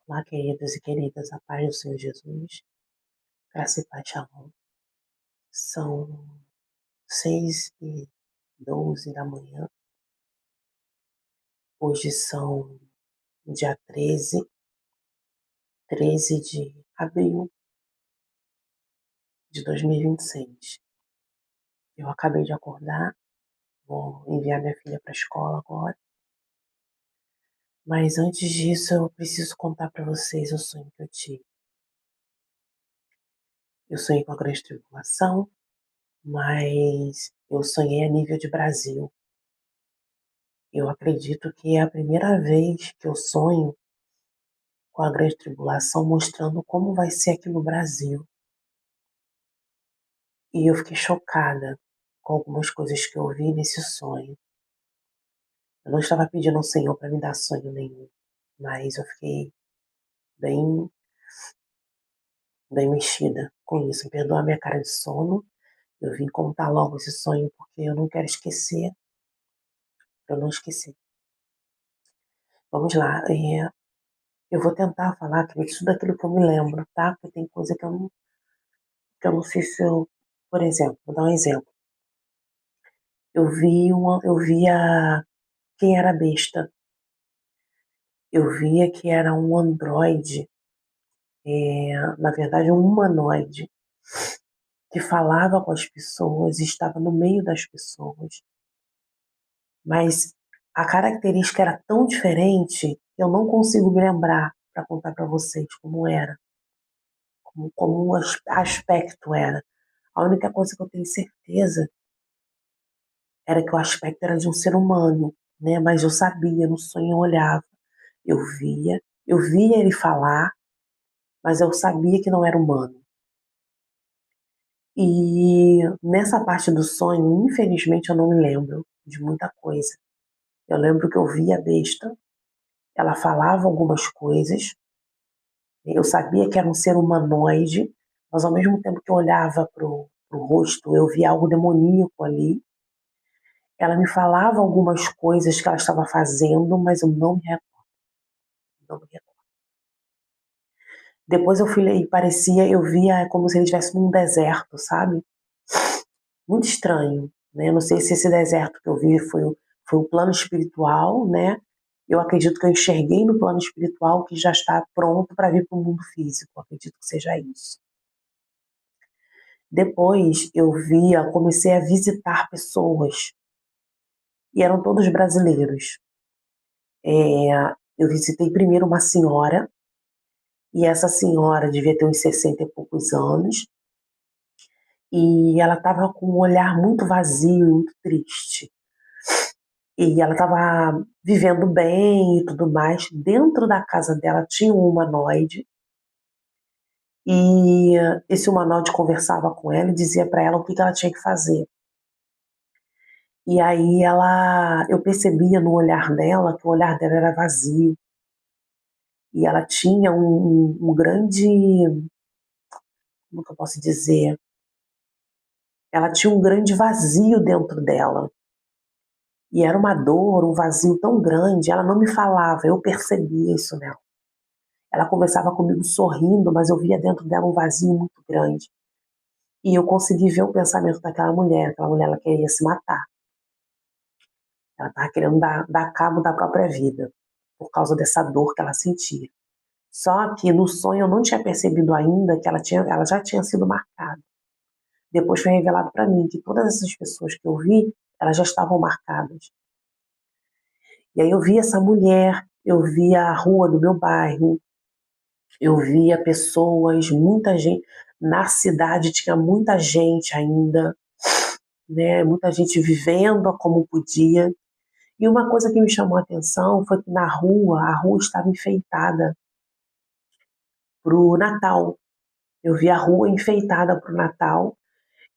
Olá, queridos e queridas, a paz do Senhor Jesus, graça e paz, shalom. São 6h12 da manhã, hoje são dia 13 de abril de 2026. Eu acabei de acordar, vou enviar minha filha para a escola agora, mas antes disso eu preciso contar para vocês o sonho que eu tive. Eu sonhei com a grande tribulação, mas eu sonhei a nível de Brasil. Eu acredito que é a primeira vez que eu sonho com a grande tribulação, mostrando como vai ser aqui no Brasil. E eu fiquei chocada com algumas coisas que eu vi nesse sonho. Eu não estava pedindo ao Senhor para me dar sonho nenhum, mas eu fiquei bem, bem mexida com isso. Me perdoa a minha cara de sono. Eu vim contar logo esse sonho porque eu não quero esquecer, para eu não esquecer. Vamos lá, eu vou tentar falar tudo aquilo que eu me lembro, tá? Porque tem coisa que eu não sei se eu... Por exemplo, vou dar um exemplo. Eu via quem era besta. Eu via que era um androide, na verdade um humanoide, que falava com as pessoas, estava no meio das pessoas. Mas a característica era tão diferente que eu não consigo me lembrar para contar para vocês como era, como o aspecto era. A única coisa que eu tenho certeza era que o aspecto era de um ser humano, né? Mas eu sabia, no sonho eu olhava, eu via ele falar, mas eu sabia que não era humano. E nessa parte do sonho, infelizmente, eu não me lembro de muita coisa. Eu lembro que eu via a besta, ela falava algumas coisas, eu sabia que era um ser humanoide, mas ao mesmo tempo que eu olhava pro rosto, eu via algo demoníaco ali. Ela me falava algumas coisas que ela estava fazendo, mas eu não me recordo. Não me recordo. Depois eu fui e parecia, eu via como se ele estivesse num deserto, sabe? Muito estranho, né? Eu não sei se esse deserto que eu vi foi o plano espiritual, né? Eu acredito que eu enxerguei no plano espiritual que já está pronto para vir para o mundo físico. Eu acredito que seja isso. Depois comecei a visitar pessoas e eram todos brasileiros. Eu visitei primeiro uma senhora e essa senhora devia ter uns 60 e poucos anos e ela estava com um olhar muito vazio, muito triste. E ela estava vivendo bem e tudo mais. Dentro da casa dela tinha um humanoide. E esse humanoide conversava com ela e dizia para ela o que ela tinha que fazer. E aí eu percebia no olhar dela que o olhar dela era vazio. E ela tinha um grande, como que eu posso dizer? Ela tinha um grande vazio dentro dela. E era uma dor, um vazio tão grande. Ela não me falava, eu percebia isso nela. Ela conversava comigo sorrindo, mas eu via dentro dela um vazio muito grande. E eu consegui ver o pensamento daquela mulher. Aquela mulher, ela queria se matar. Ela estava querendo dar cabo da própria vida, por causa dessa dor que ela sentia. Só que no sonho eu não tinha percebido ainda que ela já tinha sido marcada. Depois foi revelado para mim que todas essas pessoas que eu vi, elas já estavam marcadas. E aí eu vi essa mulher, eu vi a rua do meu bairro, eu via pessoas, muita gente. Na cidade tinha muita gente ainda, né? Muita gente vivendo como podia. E uma coisa que me chamou a atenção foi que a rua estava enfeitada para o Natal. Eu vi a rua enfeitada para o Natal.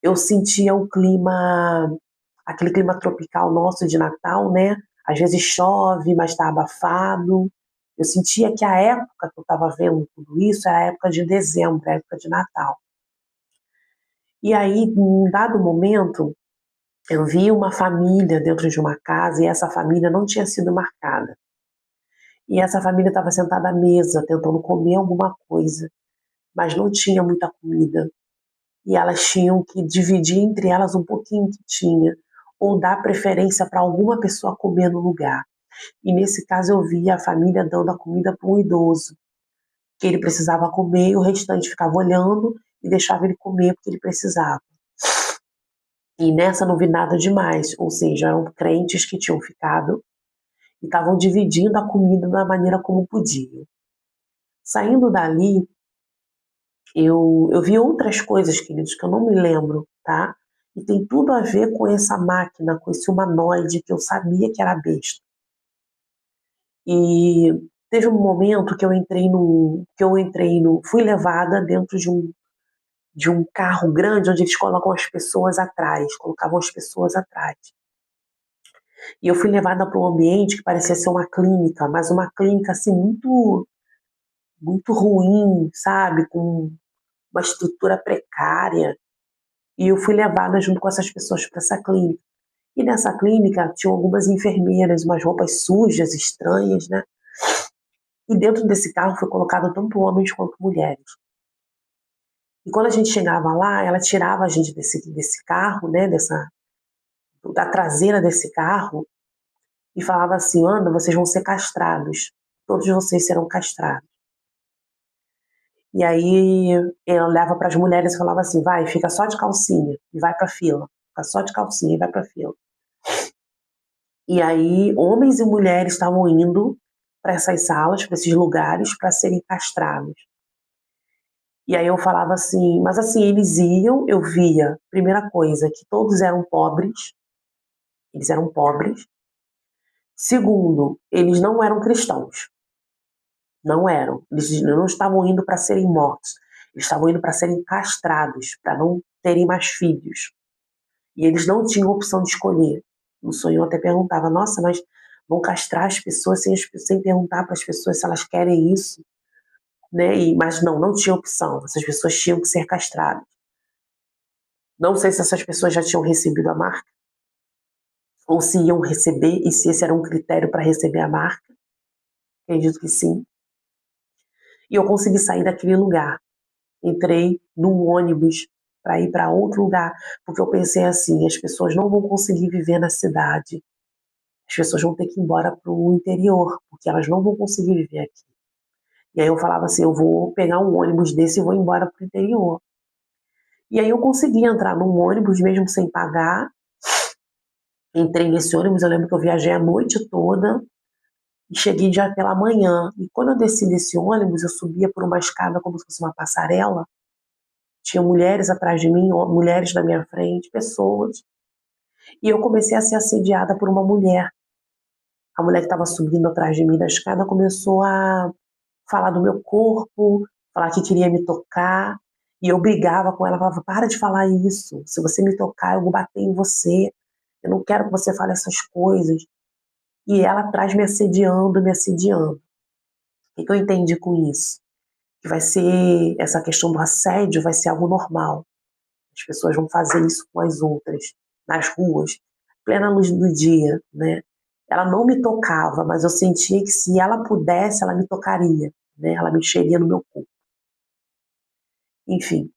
Eu sentia o clima, aquele clima tropical nosso de Natal, né? Às vezes chove, mas está abafado. Eu sentia que a época que eu estava vendo tudo isso era a época de dezembro, a época de Natal. E aí, em um dado momento, eu vi uma família dentro de uma casa e essa família não tinha sido marcada. E essa família estava sentada à mesa, tentando comer alguma coisa, mas não tinha muita comida. E elas tinham que dividir entre elas um pouquinho que tinha, ou dar preferência para alguma pessoa comer no lugar. E nesse caso eu vi a família dando a comida para um idoso, que ele precisava comer e o restante ficava olhando e deixava ele comer porque ele precisava. E nessa não vi nada demais, ou seja, eram crentes que tinham ficado e estavam dividindo a comida da maneira como podiam. Saindo dali, eu vi outras coisas, queridos, que eu não me lembro, tá? E tem tudo a ver com essa máquina, com esse humanoide que eu sabia que era besta. E teve um momento fui levada dentro de um carro grande onde eles colocam as pessoas atrás, colocavam as pessoas atrás. E eu fui levada para um ambiente que parecia ser uma clínica, mas uma clínica assim muito ruim, sabe, com uma estrutura precária. E eu fui levada junto com essas pessoas para essa clínica. E nessa clínica tinham algumas enfermeiras, umas roupas sujas, estranhas, né? E dentro desse carro foi colocado tanto homens quanto mulheres. E quando a gente chegava lá, ela tirava a gente desse carro, né? Da traseira desse carro, e falava assim: anda, vocês vão ser castrados. Todos vocês serão castrados. E aí ela olhava para as mulheres e falava assim: vai, fica só de calcinha e vai para a fila. Fica só de calcinha e vai para a fila. E aí homens e mulheres estavam indo para essas salas, para esses lugares, para serem castrados. E aí eu falava assim, mas assim, eles iam, eu via, primeira coisa, que todos eram pobres, eles eram pobres. Segundo, eles não eram cristãos, não eram. Eles não estavam indo para serem mortos, eles estavam indo para serem castrados, para não terem mais filhos. E eles não tinham opção de escolher. No sonho eu até perguntava, nossa, mas vão castrar as pessoas sem perguntar para as pessoas se elas querem isso, né? Mas não tinha opção. Essas pessoas tinham que ser castradas. Não sei se essas pessoas já tinham recebido a marca, ou se iam receber, e se esse era um critério para receber a marca. Acredito que sim. E eu consegui sair daquele lugar. Entrei num ônibus para ir para outro lugar, porque eu pensei assim, as pessoas não vão conseguir viver na cidade. As pessoas vão ter que ir embora para o interior, porque elas não vão conseguir viver aqui. E aí eu falava assim, eu vou pegar um ônibus desse e vou embora para o interior. E aí eu consegui entrar num ônibus mesmo sem pagar. Entrei nesse ônibus, eu lembro que eu viajei a noite toda e cheguei já pela manhã. E quando eu desci desse ônibus, eu subia por uma escada como se fosse uma passarela. Tinha mulheres atrás de mim, mulheres na minha frente, pessoas. E eu comecei a ser assediada por uma mulher. A mulher que estava subindo atrás de mim da escada começou a falar do meu corpo, falar que queria me tocar. E eu brigava com ela, falava, para de falar isso. Se você me tocar, eu vou bater em você. Eu não quero que você fale essas coisas. E ela atrás me assediando, me assediando. O que eu entendi com isso? Que vai ser, essa questão do assédio vai ser algo normal. As pessoas vão fazer isso com as outras, nas ruas, plena luz do dia, né? Ela não me tocava, mas eu sentia que se ela pudesse, ela me tocaria, né? Ela mexeria no meu corpo. Enfim.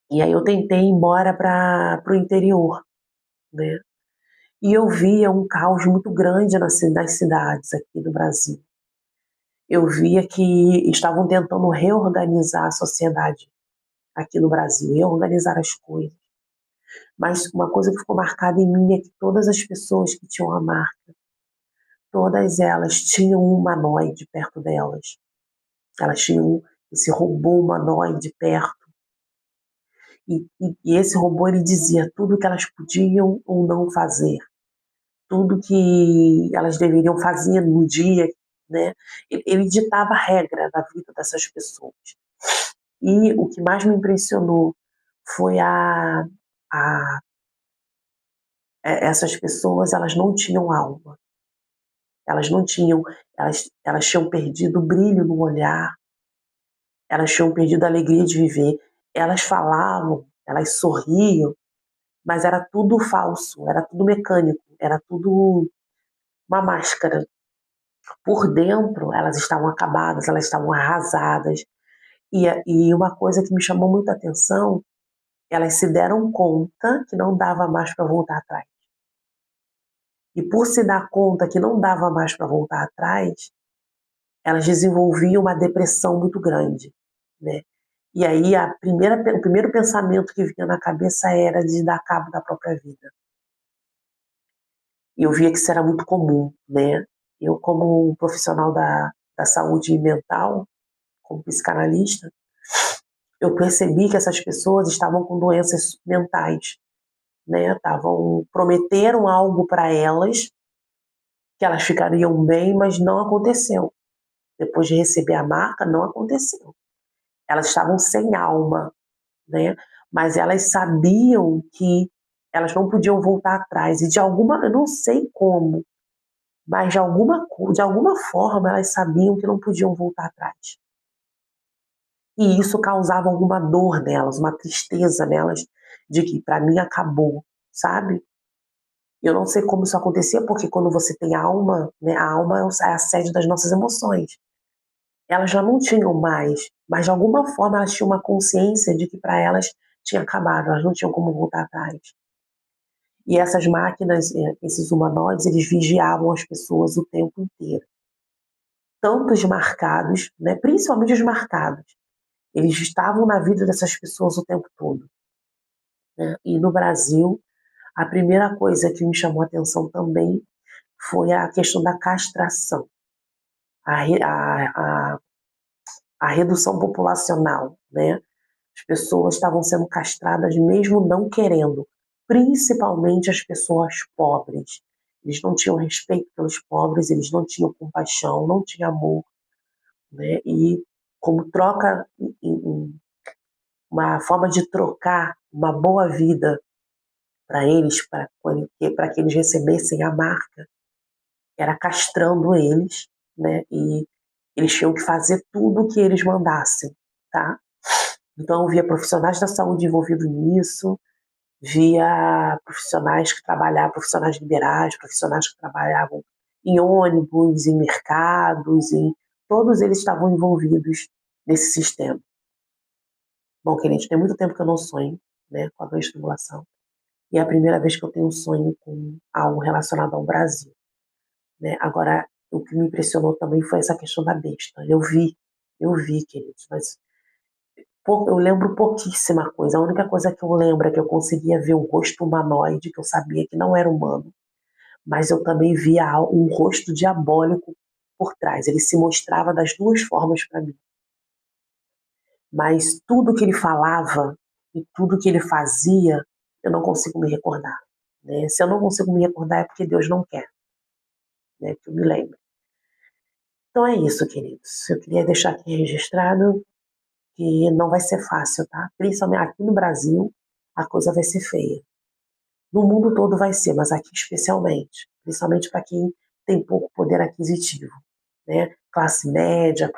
E aí eu tentei ir embora para o interior, né? E eu via um caos muito grande nas cidades aqui do Brasil. Eu via que estavam tentando reorganizar a sociedade aqui no Brasil, reorganizar as coisas. Mas uma coisa que ficou marcada em mim é que todas as pessoas que tinham a marca, todas elas tinham um humanoide perto delas. Elas tinham esse robô humanoide perto. E esse robô ele dizia tudo que elas podiam ou não fazer, tudo que elas deveriam fazer no dia, né? Ele ditava a regra da vida dessas pessoas. E o que mais me impressionou foi a essas pessoas, elas não tinham alma. Elas não tinham, elas tinham perdido o brilho no olhar, elas tinham perdido a alegria de viver. Elas falavam, elas sorriam, mas era tudo falso, era tudo mecânico, era tudo uma máscara. por dentro elas estavam acabadas, elas estavam arrasadas. E uma coisa que me chamou muita atenção, elas se deram conta que não dava mais para voltar atrás. E por se dar conta que não dava mais para voltar atrás, elas desenvolviam uma depressão muito grande, né? E aí o primeiro pensamento que vinha na cabeça era de dar cabo da própria vida. E eu via que isso era muito comum, né? Eu, como um profissional da saúde mental, como psicanalista, eu percebi que essas pessoas estavam com doenças mentais, né? Prometeram algo para elas, que elas ficariam bem, mas não aconteceu. Depois de receber a marca, não aconteceu. Elas estavam sem alma, né? Mas elas sabiam que elas não podiam voltar atrás. E eu não sei como, mas de alguma forma elas sabiam que não podiam voltar atrás. E isso causava alguma dor nelas, uma tristeza nelas, de que para mim acabou, sabe? Eu não sei como isso acontecia, porque quando você tem alma, né, a alma é a sede das nossas emoções. Elas já não tinham mais, mas de alguma forma elas tinham uma consciência de que para elas tinha acabado, elas não tinham como voltar atrás. E essas máquinas, esses humanoides, eles vigiavam as pessoas o tempo inteiro. Tanto os marcados, né, principalmente os marcados, eles estavam na vida dessas pessoas o tempo todo, né? E no Brasil, a primeira coisa que me chamou a atenção também foi a questão da castração, a, a, a redução populacional, né? As pessoas estavam sendo castradas mesmo não querendo, principalmente as pessoas pobres. Eles não tinham respeito pelos pobres, eles não tinham compaixão, não tinham amor, né? E como troca, uma forma de trocar uma boa vida para eles, para que eles recebessem a marca, era castrando eles, né? E eles tinham que fazer tudo o que eles mandassem, tá? Então, eu via profissionais da saúde envolvidos nisso, via profissionais liberais, profissionais que trabalhavam em ônibus, em mercados, todos eles estavam envolvidos nesse sistema. Bom, queridos, tem muito tempo que eu não sonho, né, com a estimulação. E é a primeira vez que eu tenho um sonho com algo relacionado ao Brasil, né? Agora, o que me impressionou também foi essa questão da besta. Eu vi, queridos, mas eu lembro pouquíssima coisa. A única coisa que eu lembro é que eu conseguia ver um rosto humanoide, que eu sabia que não era humano, mas eu também via um rosto diabólico por trás. Ele se mostrava das duas formas para mim. Mas tudo que ele falava e tudo que ele fazia, eu não consigo me recordar, né? Se eu não consigo me recordar é porque Deus não quer, né, que eu me lembre. Então é isso, queridos. Eu queria deixar aqui registrado que não vai ser fácil, tá? Principalmente aqui no Brasil, a coisa vai ser feia. No mundo todo vai ser, mas aqui especialmente. Principalmente para quem tem pouco poder aquisitivo, né? Classe média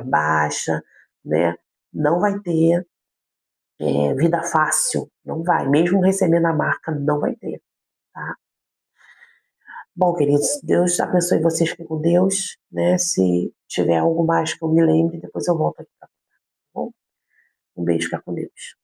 baixa, né? Não vai ter vida fácil, não vai. Mesmo recebendo a marca, não vai ter, tá? Bom, queridos, Deus abençoe vocês, fiquem com Deus, né? Se tiver algo mais que eu me lembre, depois eu volto aqui, tá bom? Um beijo, fica com Deus.